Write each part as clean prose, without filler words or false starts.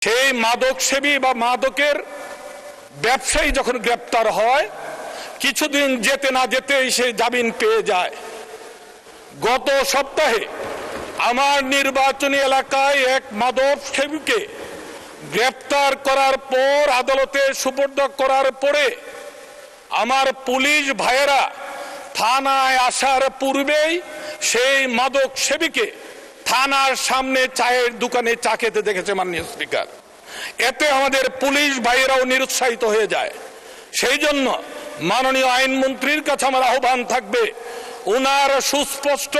সেই মাদক সেবী বা মাদকের ব্যবসায়ী যখন গ্রেপ্তার হয় কিছুদিন যেতে না যেতেই সে জামিন পেয়ে যায়। গত সপ্তাহে আমার নির্বাচনী এলাকায় এক মাদক সেবীকে গ্রেপ্তার করার পর আদালতে সুপর্দ করার পরে আমার পুলিশ ভাইয়েরা থানায় আসার পূর্বেই সেই মাদক সেবীকে থানার সামনে চায়ের দোকানে চা খেতে দেখেছে মাননীয় স্পিকার। এতে আমাদের পুলিশ ভাইয়েরাও নিরুৎসাহিত হয়ে যায়। সেই জন্য মাননীয় আইনমন্ত্রীর কাছে আমার আহ্বান থাকবে, ওনার সুস্পষ্ট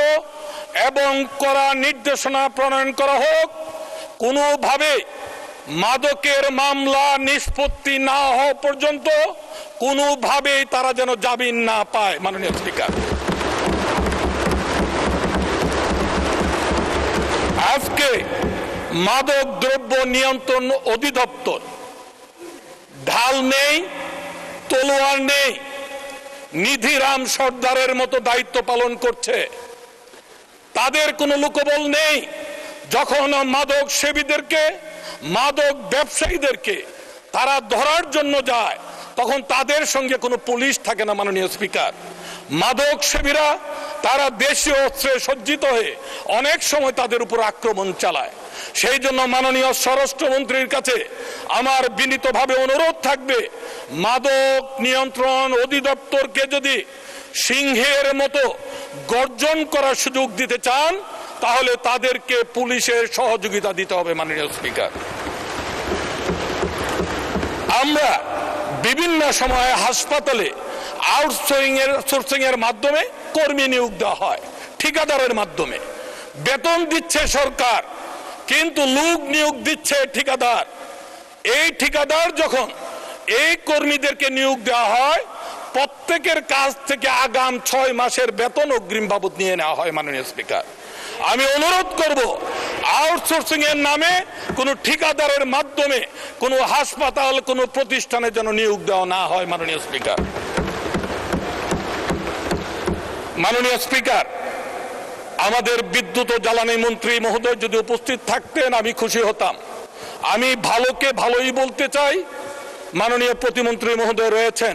এবং কড়া নির্দেশনা প্রণয়ন করা হোক, কোনোভাবে মাদকের মামলা নিষ্পত্তি না হওয়া পর্যন্ত কোনোভাবেই তারা যেন জামিন না পায়। মাননীয় স্পিকার, আজকে মাদক দ্রব্য নিয়ন্ত্রণ অধিদপ্তর ঢাল নেই, তলোয়ার নেই, নিধিরাম সর্দারের মতো দায়িত্ব পালন করছে। তাদের কোনো লোকবল নেই। যখন মাদক সেবীদেরকে, মাদক ব্যবসায়ীদেরকে তারা ধরার জন্য যায় তখন তাদের সঙ্গে কোনো পুলিশ থাকে না। মাননীয় স্পিকার, মাদক সেবীরা তারা দেশীয় অস্ত্রে সজ্জিত হয়ে অনেক সময় তাদের উপর আক্রমণ চালায়। সেই জন্য মাননীয় স্বরাষ্ট্রমন্ত্রীর কাছে আমার বিনীতভাবে অনুরোধ থাকবে, মাদক নিয়ন্ত্রণ অধিদপ্তরকে যদি সিংহের মতো গর্জন করার সুযোগ দিতে চান তাহলে তাদেরকে পুলিশের সহযোগিতা দিতে হবে। মাননীয় স্পিকার, আমরা বিভিন্ন সময়ে হাসপাতালে আউটসোর্সিং এর মাধ্যমে কর্মী নিয়োগ দেওয়া হয়, ঠিকাদারের মাধ্যমে বেতন দিচ্ছে সরকার, কিন্তু লোক নিয়োগ দিচ্ছে ঠিকাদার। এই ঠিকাদার যখন এই কর্মীদেরকে নিয়োগ দেওয়া হয় প্রত্যেকের কাছ থেকে আগাম 6 মাসের বেতন অগ্রিম বাবদ নিয়ে নেওয়া হয়। মাননীয় স্পিকার, আমি অনুরোধ করব আউটসোর্সিং এর নামে কোনো ঠিকাদারের মাধ্যমে কোনো হাসপাতাল, কোনো প্রতিষ্ঠানে যেন নিয়োগ দেওয়া না হয়। মাননীয় স্পিকার, মাননীয় স্পিকার, আমাদের বিদ্যুৎ ও জ্বালানি মন্ত্রী মহোদয় যদি উপস্থিত থাকতেন আমি খুশি হতাম। আমি ভালোকে ভালোই বলতে চাই। মাননীয় প্রতিমন্ত্রী মহোদয় রয়েছেন,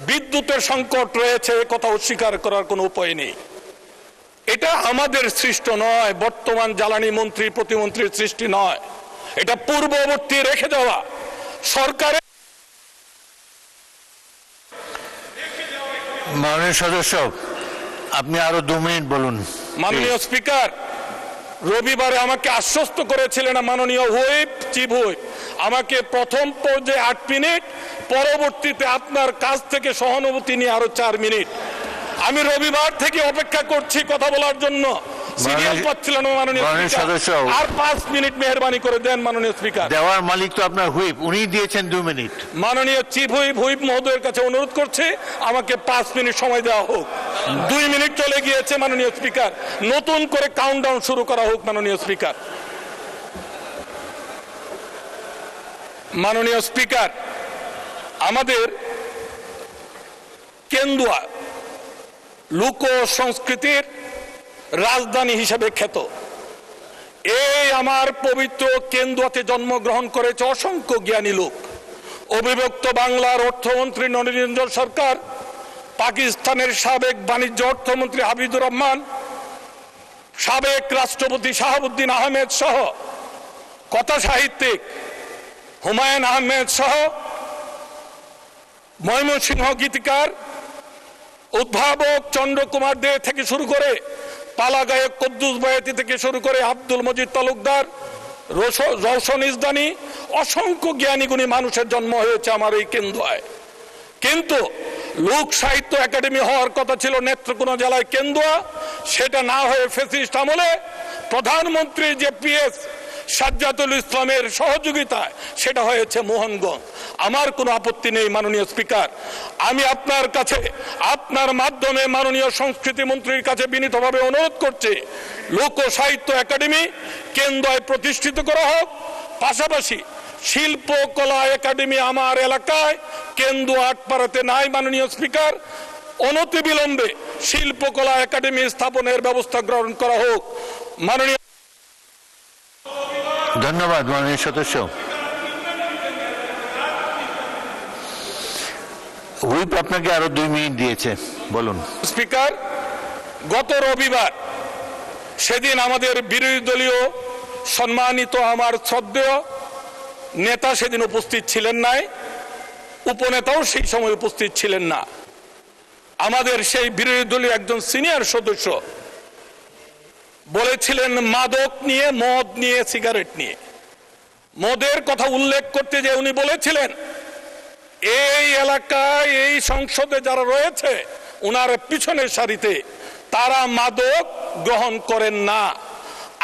বিদ্যুতের সংকট রয়েছে, কথা অস্বীকার করার কোনো উপায় নেই। এটা আমাদের সৃষ্ট নয়, বর্তমান জ্বালানি মন্ত্রী প্রতিমন্ত্রীর সৃষ্টি নয়, এটা পূর্ববর্তী রেখে যাওয়া সরকারের। মাননীয় সদস্য, আপনি আরো 2 মিনিট বলুন। মাননীয় স্পিকার, রবিবারে আমাকে আশ্বস্ত করেছিলেন মাননীয় হুইপ, চিফ হুইপ, আমাকে প্রথম পর্যায়ে 8 মিনিট, পরবর্তীতে আপনার কাছ থেকে সহানুভূতি নিয়ে আরো 4 মিনিট। আমি রবিবার থেকে অপেক্ষা করছি কথা বলার জন্য, সিরিয়াল পাচ্ছিলাম। মাননীয় স্পিকার, আর 5 মিনিট মেহরবানি করে দেন। মাননীয় স্পিকার, দেওয়ার মালিক তো আপনার হুইপ, উনি দিয়েছেন 2 মিনিট। মাননীয় চিফ হুইপ মহোদয়ের কাছে অনুরোধ করছে আমাকে 5 মিনিট সময় দেওয়া হোক। 2 মিনিট চলে গিয়েছে। মাননীয় স্পিকার, নতুন করে কাউন্টডাউন শুরু করা হোক। মাননীয় স্পিকার, মাননীয় স্পিকার, আমাদের কেন্দুয়া লোক সংস্কৃতির রাজধানী হিসেবে খ্যাত। এই আমার পবিত্র কেন্দুয়াতে জন্মগ্রহণ করেছে অসংখ্য জ্ঞানী লোক। অবিভক্ত বাংলার অর্থমন্ত্রী নরেন্দ্র সরকার, পাকিস্তানের সাবেক বাণিজ্য অর্থমন্ত্রী হাবিবুর রহমান, সাবেক রাষ্ট্রপতি শাহাবুদ্দিন আহমেদ সহ কথা সাহিত্যিক হুমায়ুন আহমেদ সহ ময়মনসিংহ গীতিকার উদ্ভাবক চন্দ্রকুমার দে থেকে শুরু করে পালা গায়ক কুদ্দুস বয়াতি থেকে শুরু করে আব্দুল মজিদ তালুকদার, রওশন ইসদানি, অসংখ্য জ্ঞানী গুণী মানুষের জন্ম হয়েছে আমার এই কেন্দুয়ায়। কিন্তু লোক সাহিত্য একাডেমি হওয়ার কথা ছিল নেত্রকোনা জেলায় কেন্দুয়া, সেটা না হয়ে ফ্যাসিস্ট আমলে প্রধানমন্ত্রী যে পিএস সাজ্জাদুল ইসলামের সহযোগিতায় সেটা হয়েছে মোহনগঞ্জ। আমার কোনো আপত্তি নেই। মাননীয় স্পিকার, আমি আপনার কাছে, আপনার মাধ্যমে মাননীয় সংস্কৃতি মন্ত্রীর কাছে বিনীতভাবে অনুরোধ করছি, লোক সাহিত্য একাডেমি কেন্দ্রায় প্রতিষ্ঠিত করা হোক। পাশাপাশি শিল্পকলা একাডেমি আমার এলাকায় কেন্দুয়া আটপাড়াতে নাই। মাননীয় স্পিকার, অনতিবিলম্বে শিল্পকলা একাডেমি স্থাপনের ব্যবস্থা গ্রহণ করা হোক। মাননীয় ধন্যবাদ মাননীয় সদস্য। হুইপ আপনাকে আরো 2 মিনিট দিয়েছে, বলুন। স্পিকার, গত রবিবার সেদিন আমাদের বিরোধী দলীয় সম্মানিত আমার শ্রদ্ধেয় নেতা সেদিন উপস্থিত ছিলেন নাই, উপনেতাও সেই সময় উপস্থিত ছিলেন না। আমাদের সেই বিরোধী দলীয় একজন সিনিয়র সদস্য বলেছিলেন মাদক নিয়ে, মদ নিয়ে, সিগারেট নিয়ে। মদের কথা উল্লেখ করতে যে উনি বলেছিলেন এই এলাকায় এই সংসদে যারা রয়েছে ওনার পিছনের সারিতে তারা মাদক গ্রহণ করেন না।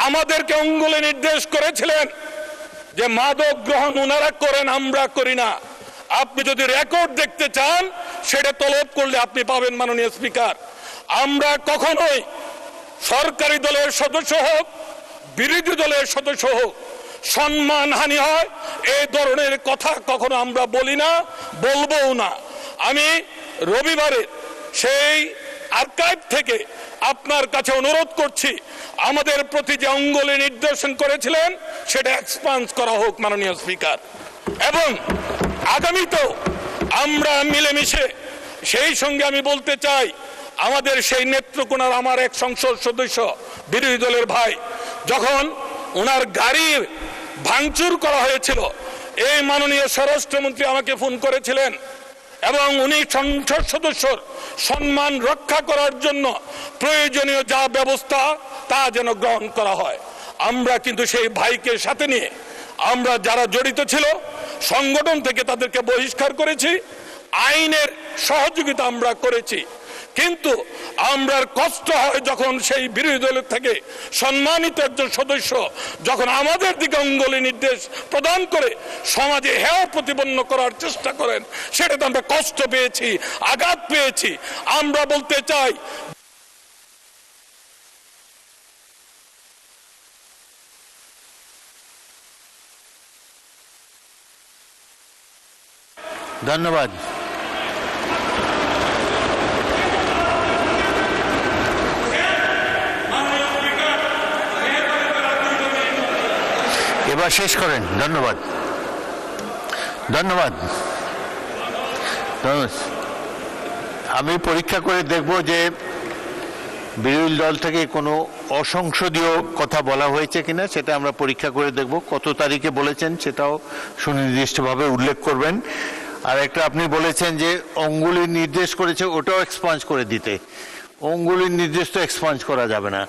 আমাদেরকে অঙ্গুলে নির্দেশ করেছিলেন যে মাদক গ্রহণ ওনারা করেন, আমরা করি না। আপনি যদি রেকর্ড দেখতে চান সেটা তলব করলে আপনি পাবেন মাননীয় স্পিকার। আমরা কখনোই সরকারি দলের সদস্য হোক, বিরোধী দলের সদস্য হোক, সম্মানহানি হয় এই ধরনের কথা কখনো আমরা বলি না, বলবও না। আমি রবিবারে সেই আর্কাইভ থেকে আপনার কাছে অনুরোধ করছি আমাদের প্রতি যে অঙ্গুলি নির্দেশন করেছিলেন সেটা এক্সপান্স করা হোক মাননীয় স্পিকার, এবং আগামীতেও আমরা মিলেমিশে সেই সঙ্গে আমি বলতে চাই আমাদের সেই নেত্রকোনার আমার এক সংসদ সদস্য বিরোধী দলের ভাই যখন ওনার গাড়ির ভাঙচুর করা হয়েছিল এই মাননীয় স্বরাষ্ট্রমন্ত্রী আমাকে ফোন করেছিলেন এবং উনি সংসদ সদস্যর সম্মান রক্ষা করার জন্য প্রয়োজনীয় যা ব্যবস্থা তা যেন গ্রহণ করা হয়। আমরা কিন্তু সেই ভাইকে সাথে নিয়ে আমরা যারা জড়িত ছিল সংগঠন থেকে তাদেরকে বহিষ্কার করেছি, আইনের সহযোগিতা আমরা করেছি। কিন্তু আমরা কষ্ট হয় যখন সেই বিরোধী দলের থেকে সম্মানিত একজন সদস্য যখন আমাদের দিকে অঙ্গুলি নির্দেশ প্রদান করে সমাজে হেয় প্রতিপন্ন করার চেষ্টা করেন, সেটাতে আমরা কষ্ট পেয়েছি, আঘাত পেয়েছি। আমরা বলতে চাই ধন্যবাদ। এবার শেষ করেন। ধন্যবাদ, ধন্যবাদ। আমি পরীক্ষা করে দেখব যে বিরোধী দল থেকে কোনো অসংসদীয় কথা বলা হয়েছে কিনা, সেটা আমরা পরীক্ষা করে দেখব। কত তারিখে বলেছেন সেটাও সুনির্দিষ্টভাবে উল্লেখ করবেন। আর একটা আপনি বলেছেন যে অঙ্গুলির নির্দেশ করেছে, ওটাও এক্সপাঞ্জ করে দিতে। অঙ্গুলির নির্দেশ তো এক্সপাঞ্জ করা যাবে না,